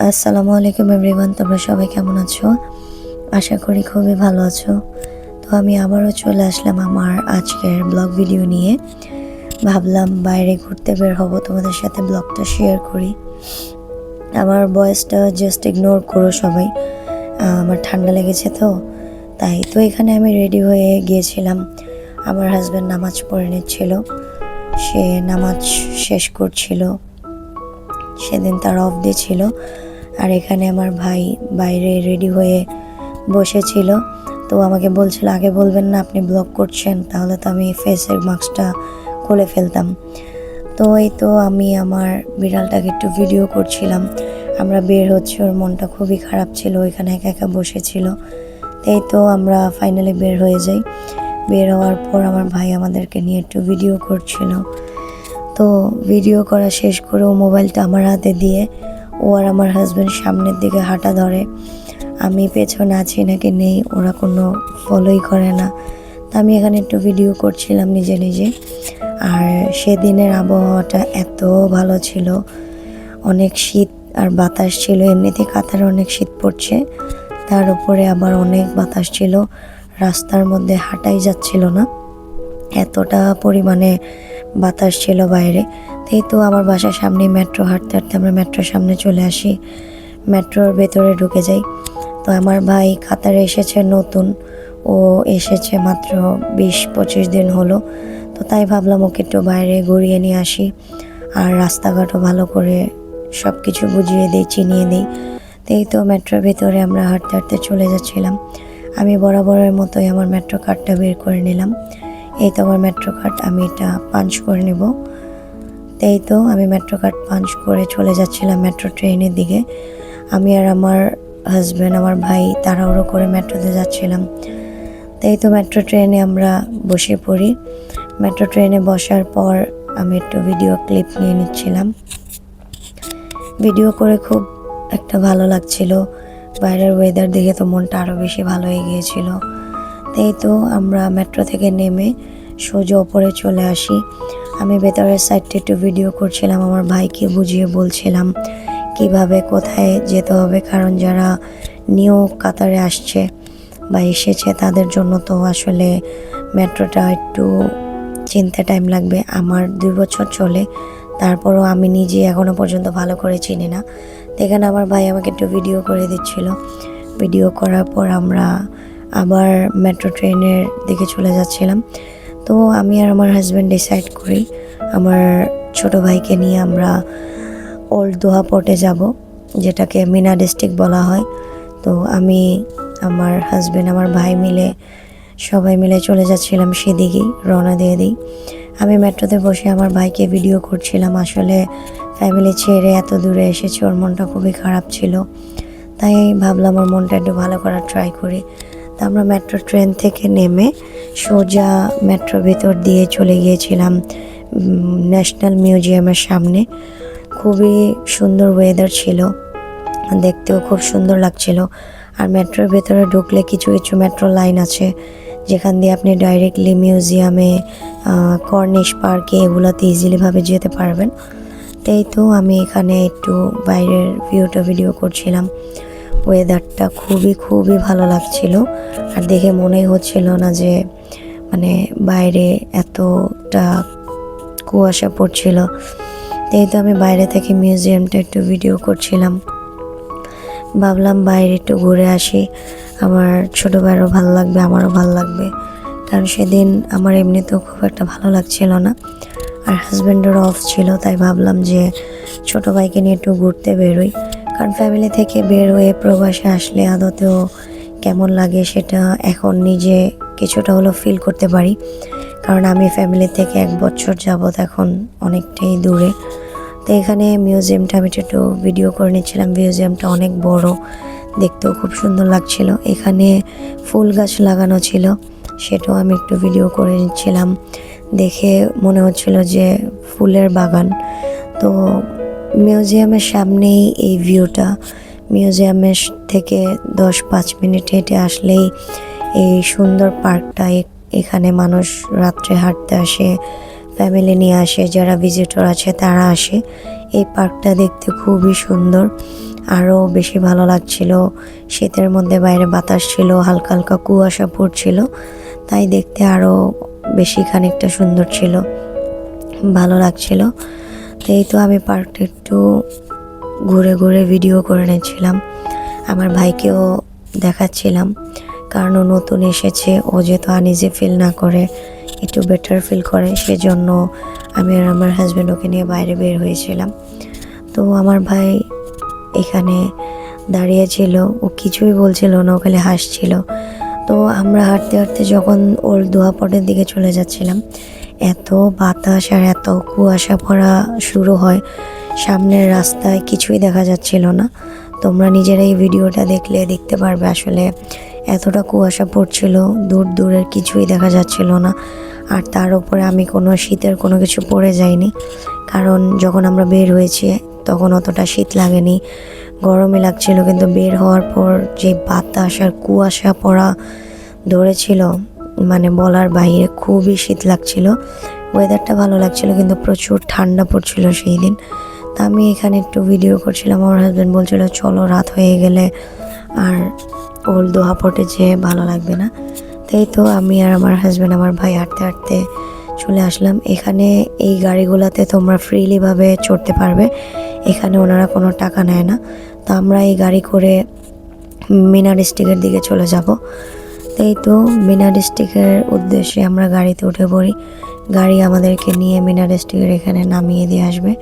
আসসালামু আলাইকুম এভরিওয়ান, তোমরা সবাই কেমন আছো? আশা করি খুবই ভালো আছো। তো আমি আবারও চলে আসলাম আমার আজকের ব্লগ ভিডিও নিয়ে। ভাবলাম বাইরে ঘুরতে বের হব, তোমাদের সাথে ব্লগটা শেয়ার করি। আমার ভয়েসটা জাস্ট ইগনোর করো সবাই, আমার ঠান্ডা লেগেছে তো তাই। তো এখানে আমি রেডি হয়ে গিয়েছিলাম। আমার হাজব্যান্ড নামাজ পড়ে নিচ্ছিল, সে নামাজ শেষ করছিল, সেদিন তার অফ ডে ছিল। আর এখানে আমার ভাই বাইরে রেডি হয়ে বসেছিল, তো আমাকে বলছিল আগে বলবেন না আপনি ব্লগ করছেন, তাহলে তো আমি ফেসের মাস্কটা খুলে ফেলতাম। তো এই তো আমি আমার বিড়ালটাকে একটু ভিডিও করছিলাম। আমরা বের হচ্ছি, ওর মনটা খুবই খারাপ ছিল, ওইখানে একা একা বসেছিল। এই তো আমরা ফাইনালি বের হয়ে যাই। বের হওয়ার পর আমার ভাই আমাদেরকে নিয়ে একটু ভিডিও করছিল। তো ভিডিও করা শেষ করে ও মোবাইলটা আমার হাতে দিয়ে ও আর আমার হাজব্যান্ড সামনের দিকে হাঁটা ধরে। আমি পেছনে আছি নাকি নেই ওরা কোনো ফলোই করে না। তো আমি এখানে একটু ভিডিও করছিলাম নিজে নিজে। আর সেদিনের আবহাওয়াটা এত ভালো ছিল, অনেক শীত আর বাতাস ছিল। এমনিতে কাতারে অনেক শীত পড়ছে, তার উপরে আবার অনেক বাতাস ছিল। রাস্তার মধ্যে হাঁটাই যাচ্ছিল না, এতটা পরিমাণে বাতাস ছিল বাইরে। তাই তো আমার বাসার সামনে মেট্রো, হাঁটতে হাঁটতে আমরা মেট্রোর সামনে চলে আসি, মেট্রোর ভেতরে ঢুকে যাই। তো আমার ভাই কাতারে এসেছে নতুন, ও এসেছে মাত্র 20-25 দিন হলো। তো তাই ভাবলাম ওকে একটু বাইরে ঘুরিয়ে নিয়ে আসি, আর রাস্তাঘাটও ভালো করে সব কিছু বুঝিয়ে দিই, চিনিয়ে দিই। তো এই তো মেট্রোর ভেতরে আমরা হাঁটতে হাঁটতে চলে যাচ্ছিলাম। আমি বরাবরের মতোই আমার মেট্রো কার্ডটা বের করে নিলাম। এই তো আমার মেট্রো কার্ড, আমি এটা পাঞ্চ করে নেব। এই তো আমি মেট্রো কার্ড পাঞ্চ করে চলে যাচ্ছিলাম মেট্রো ট্রেনের দিকে। আমি আর আমার হাজব্যান্ড, আমার ভাই তাড়াহুড়ো করে মেট্রোতে যাচ্ছিলাম। তাই তো মেট্রো ট্রেনে আমরা বসে পড়ি। মেট্রো ট্রেনে বসার পর আমি একটু ভিডিও ক্লিপ নিয়ে নিচ্ছিলাম। ভিডিও করে খুব একটা ভালো লাগছিল, বাইরের ওয়েদার দেখে তো মনটা আরও বেশি ভালো হয়ে গিয়েছিল। তাই তো আমরা মেট্রো থেকে নেমে সোজা ওপরে চলে আসি। আমি ভেতরের সাইডটা একটু ভিডিও করছিলাম, আমার ভাইকে বুঝিয়ে বলছিলাম কিভাবে কোথায় যেতে হবে, কারণ যারা নিউ কাতারে আসছে বা এসেছে তাদের জন্য তো আসলে মেট্রোটা একটু চিনতে টাইম লাগবে। আমার 2 বছর চলে, তারপরও আমি নিজে এখনও পর্যন্ত ভালো করে চিনি না। তো এখানে আমার ভাই আমাকে একটু ভিডিও করে দিচ্ছিল। ভিডিও করার পর আমরা আবার মেট্রো ট্রেনের দিকে চলে যাচ্ছিলাম। তো আমি আর আমার হাজব্যান্ড ডিসাইড করি আমার ছোট ভাইকে নিয়ে আমরা ওল্ড দোহা পোর্টে যাব, যেটাকে মিনা ডিস্ট্রিক্ট বলা হয়। তো আমি, আমার হাজব্যান্ড, আমার ভাই মিলে সবাই মিলে চলে যাচ্ছিলাম সেদিকেই, রওনা দিয়ে দিই। আমি মেট্রোতে বসে আমার ভাইকে ভিডিও করছিলাম। আসলে ফ্যামিলি ছেড়ে এত দূরে এসেছে, ওর মনটা খুবই খারাপ ছিল, তাই ভাবলাম ওর মনটা একটু ভালো করার ট্রাই করি। তা আমরা মেট্রো ট্রেন থেকে নেমে সোজা মেট্রোর ভিতর দিয়ে চলে গিয়েছিলাম ন্যাশনাল মিউজিয়ামের সামনে। খুবই সুন্দর ওয়েদার ছিল, দেখতেও খুব সুন্দর লাগছিল। আর মেট্রোর ভেতরে ঢুকলে কিছু কিছু মেট্রো লাইন আছে যেখান দিয়ে আপনি ডাইরেক্টলি মিউজিয়ামে, কর্নিশ পার্কে, এগুলোতে ইজিলিভাবে যেতে পারবেন। তাই তো আমি এখানে একটু বাইরের ভিউটা ভিডিও করছিলাম। ওয়েদারটা খুবই খুবই ভালো লাগছিল, আর দেখে মনেই হচ্ছিল না যে মানে বাইরে এতটা কুয়াশা পড়ছিল। তাই তো আমি বাইরে থেকে মিউজিয়ামটা একটু ভিডিও করছিলাম। ভাবলাম বাইরে একটু ঘুরে আসি, আমার ছোটো ভাইয়েরও ভালো লাগবে, আমারও ভালো লাগবে, কারণ সেদিন আমার এমনিতেও খুব একটা ভালো লাগছিল না, আর হাজব্যান্ডেরও অফ ছিল। তাই ভাবলাম যে ছোটো ভাইকে নিয়ে একটু ঘুরতে বেরোই, কারণ ফ্যামিলি থেকে বের হয়ে প্রবাসে আসলে আদতেও কেমন লাগে সেটা এখন নিজে কিছুটা হলেও ফিল করতে পারি। কারণ আমি ফ্যামিলি থেকে 1 বছর যাবৎ এখন অনেকটাই দূরে। তো এখানে মিউজিয়ামটা আমি একটু ভিডিও করে নিচ্ছিলাম। মিউজিয়ামটা অনেক বড়, দেখতেও খুব সুন্দর লাগছিল। এখানে ফুল গাছ লাগানো ছিল, সেটাও আমি একটু ভিডিও করে নিচ্ছিলাম। দেখে মনে হচ্ছিল যে ফুলের বাগান। তো মিউজিয়ামের সামনেই এই ভিউটা, মিউজিয়ামের থেকে 10-5 মিনিট হেঁটে আসলেই এই সুন্দর পার্কটা এখানে মানুষ রাত্রে হাঁটতে আসে, ফ্যামিলি নিয়ে আসে, যারা ভিজিটর আছে তারা আসে। এই পার্কটা দেখতে খুবই সুন্দর, আরও বেশি ভালো লাগছিল। শীতের মধ্যে বাইরে বাতাস ছিল, হালকা হালকা কুয়াশা পড়ছিল, তাই দেখতে আরও বেশি খানিকটা সুন্দর ছিল, ভালো লাগছিল। তো এই তো আমি পার্কটা একটু ঘুরে ঘুরে ভিডিও করে নিচ্ছিলাম, আমার ভাইকেও দেখাচ্ছিলাম, কারণ ও নতুন এসেছে, ও যেহেতু আনইজি ফিল না করে, একটু বেটার ফিল করে, সেজন্য আমি আর আমার হাজব্যান্ড ওকে নিয়ে বাইরে বের হয়েছিলাম। তো আমার ভাই এখানে দাঁড়িয়েছিল, ও কিছুই বলছিল না, ও খালি হাসছিল। তো আমরা হাঁটতে হাঁটতে যখন ওল্ড দোয়াপটের দিকে চলে যাচ্ছিলাম, এত বাতাস আর এত কুয়াশা পড়া শুরু হয়, সামনের রাস্তায় কিছুই দেখা যাচ্ছিল না। তোমরা নিজেরাই ভিডিওটা দেখলে দেখতে পারবে, আসলে এতটা কুয়াশা পড়ছিল, দূর দূরের কিছুই দেখা যাচ্ছিল না। আর তার উপরে আমি কোনো শীতের কোনো কিছু পরে যাইনি, কারণ যখন আমরা বের হয়েছি তখন অতটা শীত লাগেনি, গরমই লাগছিল। কিন্তু বের হওয়ার পর যে বাতাস আর কুয়াশা পড়া ধরেছিল, মানে বলার বাইরে, খুবই শীত লাগছিল। ওয়েদারটা ভালো লাগছিল, কিন্তু প্রচুর ঠান্ডা পড়ছিল সেই দিন। তা আমি এখানে একটু ভিডিও করছিলাম, আমার হাজব্যান্ড বলছিল চলো রাত হয়ে গেলে আর ওল্ড দোহাপটে যেয়ে ভালো লাগবে না। তাই তো আমি আর আমার হাজব্যান্ড, আমার ভাই হাঁটতে হাঁটতে চলে আসলাম। এখানে এই গাড়িগুলোতে তোমরা ফ্রিলিভাবে চড়তে পারবে, এখানে ওনারা কোনো টাকা নেয় না। তো আমরা এই গাড়ি করে মিনা ডিস্ট্রিক্টের দিকে চলে যাব। তাই তো মিনা ডিস্ট্রিক্টের উদ্দেশ্যে আমরা গাড়িতে উঠে পড়ি, গাড়ি আমাদেরকে নিয়ে মিনা ডিস্ট্রিক্টের এখানে নামিয়ে দিয়ে আসবে।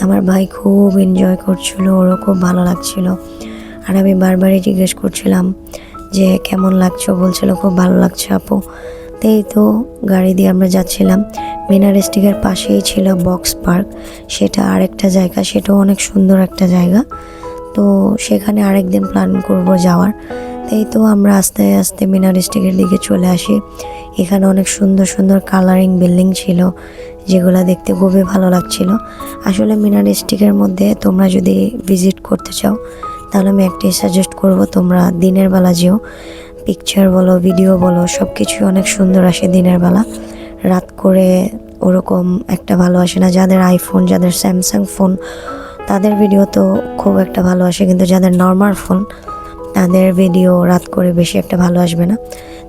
আমার ভাই খুব এনজয় করছিল, ওরও খুব ভালো লাগছিল। আর আমি বারবারই জিজ্ঞেস করছিলাম যে কেমন লাগছে, বলছিল খুব ভালো লাগছে আপু। তাই তো গাড়ি দিয়ে আমরা যাচ্ছিলাম। মিনা ডিস্ট্রিক্টের পাশেই ছিল বক্স পার্ক, সেটা আরেকটা জায়গা, সেটাও অনেক সুন্দর একটা জায়গা। তো সেখানে আরেকদিন প্ল্যান করব যাওয়ার। তাই তো আমরা আস্তে আস্তে মিনা ডিস্ট্রিক্টের দিকে চলে আসি। এখানে অনেক সুন্দর সুন্দর কালারিং বিল্ডিং ছিল, যেগুলো দেখতে খুবই ভালো লাগছিল। আসলে মিনা ডিস্ট্রিক্টের মধ্যে তোমরা যদি ভিজিট করতে চাও, তাহলে আমি একটাই সাজেস্ট করব, তোমরা দিনের বেলা যেও। পিকচার বলো, ভিডিও বলো, সব কিছুই অনেক সুন্দর আসে দিনের বেলা। রাত করে ওরকম একটা ভালো আসে না। যাদের আইফোন, যাদের স্যামসাং ফোন, তাদের ভিডিও তো খুব একটা ভালো আসে, কিন্তু যাদের নর্মাল ফোন, তাদের ভিডিও রাত করে বেশি একটা ভালো আসবে না।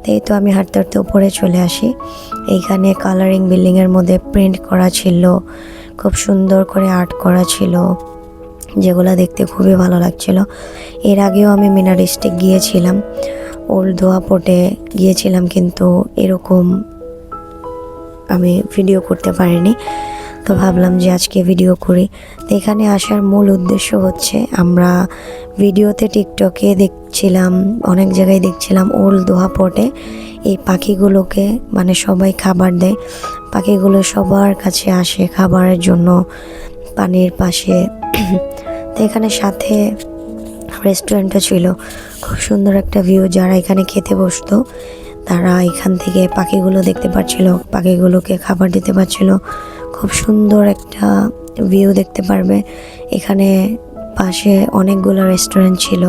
তাই তো আমি হাঁটতে হাঁটতে উপরে চলে আসি। এইখানে কালারিং বিল্ডিংয়ের মধ্যে প্রিন্ট করা ছিল, খুব সুন্দর করে আর্ট করা ছিল, যেগুলো দেখতে খুবই ভালো লাগছিল। এর আগেও আমি মিনা ডিস্ট্রিক্ট গিয়েছিলাম, ওল্ড দোয়াপটে গিয়েছিলাম, কিন্তু এরকম আমি ভিডিও করতে পারিনি। তো ভাবলাম যে আজকে ভিডিও করি। তো এখানে আসার মূল উদ্দেশ্য হচ্ছে, আমরা ভিডিওতে টিকটকে দেখছিলাম, অনেক জায়গায় দেখছিলাম ওল্ড দোহাপটে এই পাখিগুলোকে, মানে সবাই খাবার দেয়, পাখিগুলো সবার কাছে আসে খাবারের জন্য পানির পাশে। তো এখানে সাথে রেস্টুরেন্টও ছিল, খুব সুন্দর একটা ভিউ। যারা এখানে খেতে বসতো তারা এখান থেকে পাখিগুলো দেখতে পাচ্ছিল, পাখিগুলোকে খাবার দিতে পারছিল। খুব সুন্দর একটা ভিউ দেখতে পারবে। এখানে পাশে অনেকগুলো রেস্টুরেন্ট ছিল,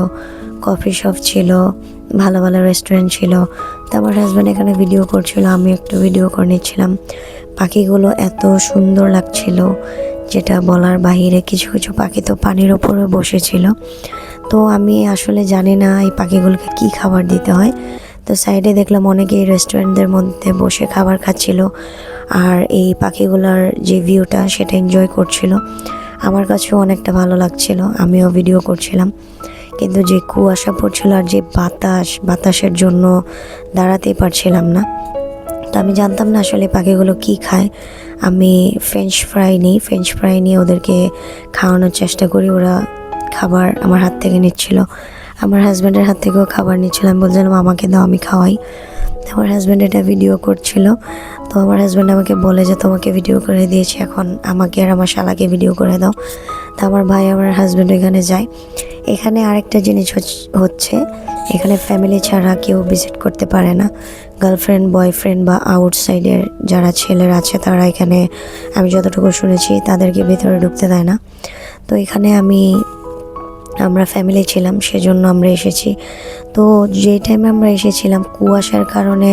কফি শপ ছিল, ভালো ভালো রেস্টুরেন্ট ছিল। তো আমার হাজব্যান্ড এখানে ভিডিও করছিল, আমি একটু ভিডিও করে নিচ্ছিলাম। পাখিগুলো এত সুন্দর লাগছিল, যেটা বলার বাহিরে। কিছু কিছু পাখি তো পানির ওপরে বসেছিল। তো আমি আসলে জানি না এই পাখিগুলোকে কি খাবার দিতে হয়। তো সাইডে দেখলাম অনেকে এই রেস্টুরেন্টদের মধ্যে বসে খাবার খাচ্ছিল, আর এই পাখিগুলোর যে ভিউটা সেটা এনজয় করছিল। আমার কাছেও অনেকটা ভালো লাগছিল, আমিও ভিডিও করছিলাম। কিন্তু যে কুয়াশা পড়ছিল আর যে বাতাসের জন্য দাঁড়াতেই পারছিলাম না। তো আমি জানতাম না আসলে পাখিগুলো কি খায়। আমি ফ্রেঞ্চ ফ্রাই নিয়ে ওদেরকে খাওয়ানোর চেষ্টা করি। ওরা খাবার আমার হাত থেকে নিচ্ছিল, আমার হাজব্যান্ডের হাত থেকেও খাবার নিচ্ছিলাম। বলছিলাম আমাকে দাও, আমি খাওয়াই। আমার হাজব্যান্ড এটা ভিডিও করছিল। তো আমার হাজব্যান্ড আমাকে বলে যে তোমাকে ভিডিও করে দিয়েছি, এখন আমাকে আর আমার শালাকে ভিডিও করে দাও। তো আমার ভাই, আমার হাজব্যান্ড এখানে যায়। এখানে আরেকটা জিনিস হচ্ছে, এখানে ফ্যামিলি ছাড়া কেউ ভিজিট করতে পারে না। গার্লফ্রেন্ড, বয়ফ্রেন্ড বা আউটসাইডের যারা ছেলেরা আছে, তারা এখানে, আমি যতটুকু শুনেছি, তাদেরকে ভিতরে ঢুকতে দেয় না। তো এখানে আমি আমরা ফ্যামিলি ছিলাম, সেজন্য আমরা এসেছি। তো যে টাইমে আমরা এসেছিলাম কুয়াশার কারণে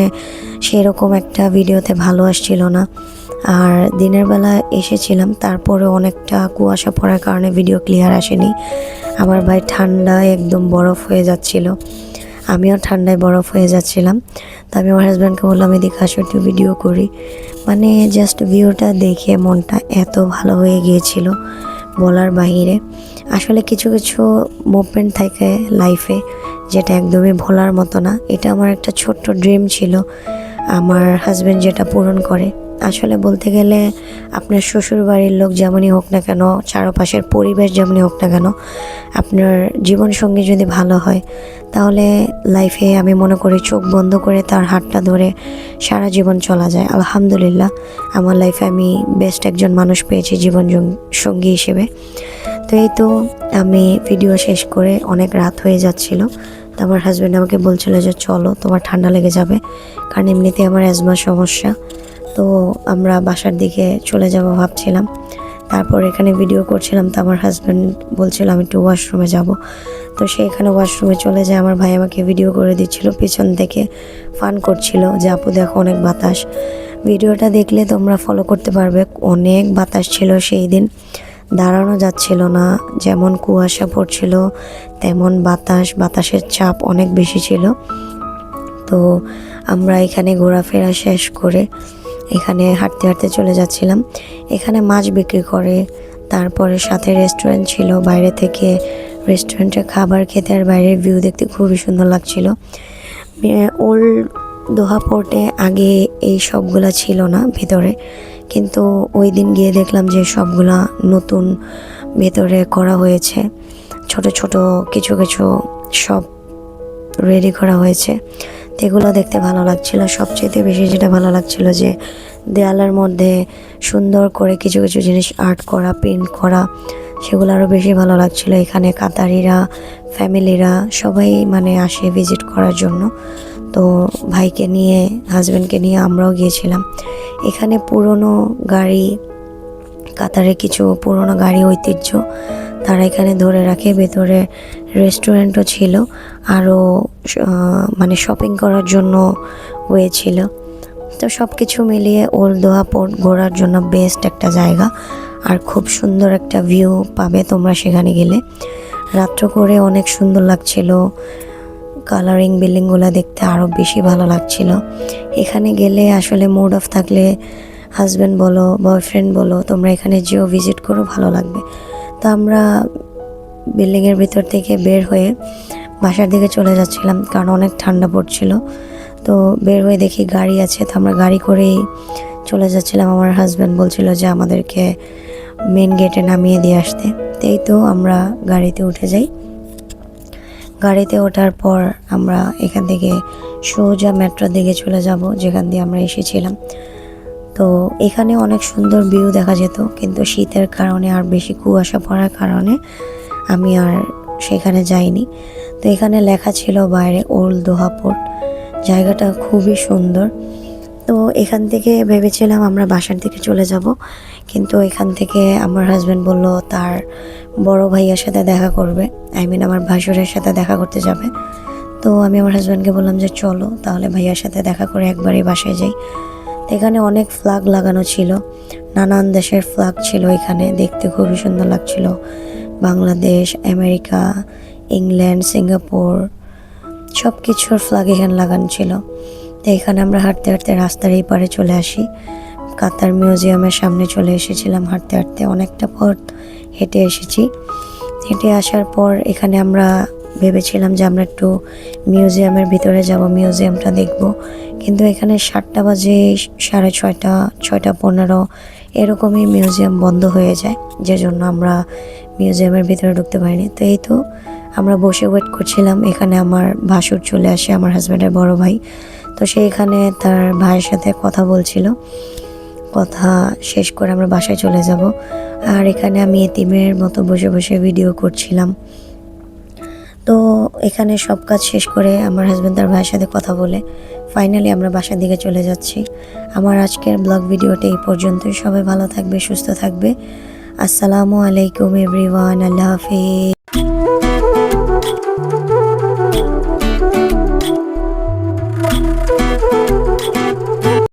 সেরকম একটা ভিডিওতে ভালো আসছিল না। আর দিনের বেলা এসেছিলাম, তারপরে অনেকটা কুয়াশা পড়ার কারণে ভিডিও ক্লিয়ার আসেনি। আমার ভাই ঠান্ডায় একদম বরফ হয়ে যাচ্ছিল, আমিও ঠান্ডায় বরফ হয়ে যাচ্ছিলাম। তো আমি আমার হাজব্যান্ডকে বললাম এদিকে আসো একটু ভিডিও করি। মানে জাস্ট ভিউটা দেখে মনটা এত ভালো হয়ে গিয়েছিল বলার বাহিরে। আসলে কিছু কিছু মুভমেন্ট থাকে লাইফে যেটা একদমই ভোলার মতো না। এটা আমার একটা ছোট্ট ড্রিম ছিল, আমার হাজব্যান্ড যেটা পূরণ করে। আসলে বলতে গেলে আপনার শ্বশুর বাড়ির লোক যেমনই হোক না কেন, চারপাশের পরিবেশ যেমনই হোক না কেন, আপনার জীবনসঙ্গী যদি ভালো হয় তাহলে লাইফে আমি মনে করি চোখ বন্ধ করে তার হাতটা ধরে সারা জীবন চলা যায়। আলহামদুলিল্লাহ আমার লাইফে আমি বেস্ট একজন মানুষ পেয়েছি জীবন সঙ্গী হিসেবে। তো এই তো আমি ভিডিও শেষ করে অনেক রাত হয়ে যাচ্ছিল। তো আমার হাজব্যান্ড আমাকে বলছিল যে চলো, তোমার ঠান্ডা লেগে যাবে, কারণ এমনিতে আমার অ্যাজমার সমস্যা। তো আমরা বাসার দিকে চলে যাব ভাবছিলাম। তারপর এখানে ভিডিও করছিলাম, তো আমার হাজব্যান্ড বলছিল আমি একটু ওয়াশরুমে যাব। তো সে এখানে ওয়াশরুমে চলে যায়। আমার ভাই আমাকে ভিডিও করে দিচ্ছিল, পিছন থেকে ফান করছিল যে আপু দেখো অনেক বাতাস। ভিডিওটা দেখলে তোমরা ফলো করতে পারবে, অনেক বাতাস ছিল সেই দিন, দাঁড়ানো যাচ্ছিল না। যেমন কুয়াশা পড়ছিল তেমন বাতাসের চাপ অনেক বেশি ছিল। তো আমরা এখানে ঘোরাফেরা শেষ করে এখানে হাঁটতে হাঁটতে চলে যাচ্ছিলাম। এখানে মাছ বিক্রি করে, তারপরে সাথে রেস্টুরেন্ট ছিল। বাইরে থেকে রেস্টুরেন্টে খাবার খেতে আর বাইরের ভিউ দেখতে খুবই সুন্দর লাগছিল। ওল্ড দোহা পোর্টে আগে এই সবগুলা ছিল না ভেতরে, কিন্তু ওই দিন গিয়ে দেখলাম যে সবগুলা নতুন ভেতরে করা হয়েছে। ছোট ছোট কিছু কিছু সব রেডি করা হয়েছে। তো এগুলো দেখতে ভালো লাগছিল। সবচেয়ে বেশি যেটা ভালো লাগছিল যে দেয়ালের মধ্যে সুন্দর করে কিছু কিছু জিনিস আর্ট করা, প্রিন্ট করা, সেগুলো আরও বেশি ভালো লাগছিল। এখানে কাতারিরা, ফ্যামিলিরা সবাই মানে আসে ভিজিট করার জন্য। তো ভাইকে নিয়ে, হাজব্যান্ডকে নিয়ে আমরাও গিয়েছিলাম। এখানে পুরনো গাড়ি, কাতারের কিছু পুরনো গাড়ি ঐতিহ্য তারা এখানে ধরে রাখে। ভেতরে রেস্টুরেন্টও ছিল, আরও মানে শপিং করার জন্য হয়েছিল। তো সব কিছু মিলিয়ে ওল্ড দোহা পোর্ট ঘোরার জন্য বেস্ট একটা জায়গা, আর খুব সুন্দর একটা ভিউ পাবে তোমরা সেখানে গেলে। রাত্র করে অনেক সুন্দর লাগছিল, কালারিং বিল্ডিংগুলো দেখতে আরও বেশি ভালো লাগছিল। এখানে গেলে আসলে মুড অফ থাকলে হাজব্যান্ড বলো, বয়ফ্রেন্ড বলো, তোমরা এখানে যেও ভিজিট করো, ভালো লাগবে। তো আমরা বিল্ডিংয়ের ভিতর থেকে বের হয়ে বাসার দিকে চলে যাচ্ছিলাম, কারণ অনেক ঠান্ডা পড়ছিল। তো বের হয়ে দেখি গাড়ি আছে, তো আমরা গাড়ি করেই চলে যাচ্ছিলাম। আমার হাজব্যান্ড বলছিল যে আমাদেরকে মেন গেটে নামিয়ে দিয়ে আসতে। তো এই তো আমরা গাড়িতে উঠে যাই। গাড়িতে ওঠার পর আমরা এখান থেকে সোজা মেট্রোর দিকে চলে যাব, যেখান দিয়ে আমরা এসেছিলাম। তো এখানে অনেক সুন্দর ভিউ দেখা যেত, কিন্তু শীতের কারণে আর বেশি কুয়াশা পড়ার কারণে আমি আর সেখানে যাইনি। তো এখানে লেখা ছিল বাইরে ওল্ড দোহা পোর্ট, জায়গাটা খুবই সুন্দর। তো এখান থেকে ভেবেছিলাম আমরা বাসার দিকে চলে যাব, কিন্তু এখান থেকে আমার হাজব্যান্ড বলল তার বড় ভাইয়ার সাথে দেখা করবে, আমার ভাসুরের সাথে দেখা করতে যাবে। তো আমি আমার হাজব্যান্ডকে বললাম যে চলো তাহলে ভাইয়ার সাথে দেখা করে একবারই বাসায় যাই। তো এখানে অনেক ফ্ল্যাগ লাগানো ছিল, নানান দেশের ফ্ল্যাগ ছিল এখানে, দেখতে খুবই সুন্দর লাগছিল। বাংলাদেশ, আমেরিকা, ইংল্যান্ড, সিঙ্গাপুর সব কিছুর ফ্ল্যাগ এখানে লাগানো ছিল। তো এখানে আমরা হাঁটতে হাঁটতে রাস্তার এই পারে চলে আসি। কাতার মিউজিয়ামের সামনে চলে এসেছিলাম হাঁটতে হাঁটতে, অনেকটা পথ হেঁটে এসেছি। হেঁটে আসার পর এখানে আমরা ভেবেছিলাম যে আমরা একটু মিউজিয়ামের ভিতরে যাব, মিউজিয়ামটা দেখব, কিন্তু এখানে 7টা বাজে, 6:30, 6:15 এরকমই মিউজিয়াম বন্ধ হয়ে যায়, যে জন্য আমরা মিউজিয়ামের ভিতরে ঢুকতে পারিনি। তো এই তো আমরা বসে ওয়েট করছিলাম। এখানে আমার ভাসুর চলে আসে, আমার হাজব্যান্ডের বড় ভাই। তো সে এখানে তার ভাইয়ের সাথে কথা বলছিল, কথা শেষ করে আমরা বাসায় চলে যাব। আর এখানে আমি এতিমের মতো বসে বসে ভিডিও করছিলাম। তো এখানে সব কাজ শেষ করে আমার হাজব্যান্ড তার ভাইয়ের সাথে কথা বলে ফাইনালি আমরা বাসার দিকে চলে যাচ্ছি। আমার আজকের ব্লগ ভিডিওটা এই পর্যন্তই। সবাই ভালো থাকবে, সুস্থ থাকবে। আসসালামু আলাইকুম এভরিওয়ান, আল্লাহ হাফিজ।